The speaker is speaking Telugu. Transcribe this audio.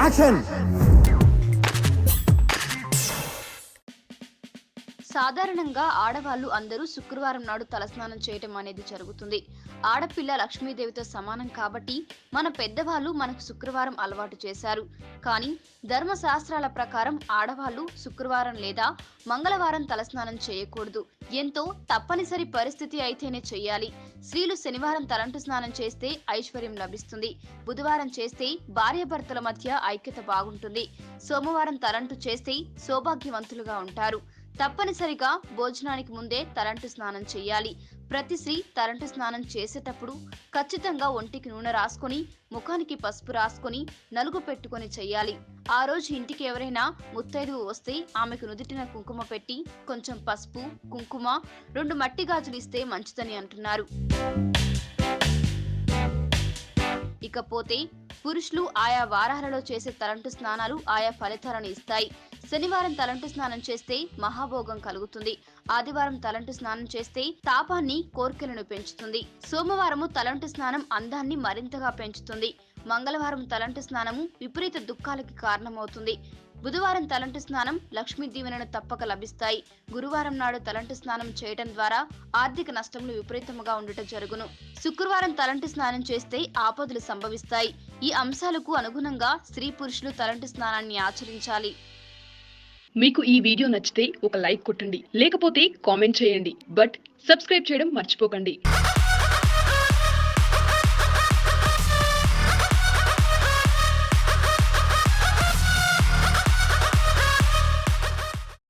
యాక్షన్. సాధారణంగా ఆడవాళ్లు అందరూ శుక్రవారం నాడు తలస్నానం చేయటం అనేది జరుగుతుంది. ఆడపిల్ల లక్ష్మీదేవితో సమానం కాబట్టి మన పెద్దవాళ్ళు మనకు శుక్రవారం అలవాటు చేశారు. కానీ ధర్మశాస్త్రాల ప్రకారం ఆడవాళ్లు శుక్రవారం లేదా మంగళవారం తలస్నానం చేయకూడదు. ఎంతో తప్పనిసరి పరిస్థితి అయితేనే చెయ్యాలి. స్త్రీలు శనివారం తలంటు స్నానం చేస్తే ఐశ్వర్యం లభిస్తుంది. బుధవారం చేస్తే భార్యాభర్తల మధ్య ఐక్యత బాగుంటుంది. సోమవారం తలంటు చేస్తే సౌభాగ్యవంతులుగా ఉంటారు. తప్పనిసరిగా భోజనానికి ముందే తలంటు స్నానం చేయాలి. ప్రతి స్త్రీ తలంటు స్నానం చేసేటప్పుడు ఖచ్చితంగా ఒంటికి నూనె రాసుకొని, ముఖానికి పసుపు రాసుకొని, నలుగు పెట్టుకొని చెయ్యాలి. ఆ రోజు ఇంటికి ఎవరైనా ముత్తైదువు వస్తే ఆమెకు నుదిటిన కుంకుమ పెట్టి కొంచెం పసుపు, కుంకుమ, 2 మట్టి గాజులు ఇస్తే మంచిదని అంటున్నారు. ఇకపోతే పురుషులు ఆయా వారాలలో చేసే తలంటు స్నానాలు ఆయా ఫలితాలను ఇస్తాయి. శనివారం తలంటు స్నానం చేస్తే మహాభోగం కలుగుతుంది. ఆదివారం తలంటు స్నానం చేస్తే తాపాన్ని, కోర్కెలను పెంచుతుంది. సోమవారము తలంటు స్నానం అందాన్ని మరింతగా పెంచుతుంది. మంగళవారం తలంటు స్నానము విపరీత దుఃఖాలకి కారణమవుతుంది. బుధవారం తలంటు స్నానం లక్ష్మీ దీవెనలు తప్పక లభిస్తాయి. గురువారం నాడు తలంటు స్నానం చేయడం ద్వారా ఆర్థిక నష్టములు విపరీతముగా ఉండటం జరుగును. శుక్రవారం తలంటు స్నానం చేస్తే ఆపదలు సంభవిస్తాయి. ఈ అంశాలకు అనుగుణంగా స్త్రీ పురుషులు తలంటు స్నానాన్ని ఆచరించాలి. మీకు ఈ వీడియో నచ్చితే ఒక లైక్ కొట్టండి, లేకపోతే కామెంట్ చేయండి. బట్ సబ్స్క్రైబ్ చేయడం మర్చిపోకండి.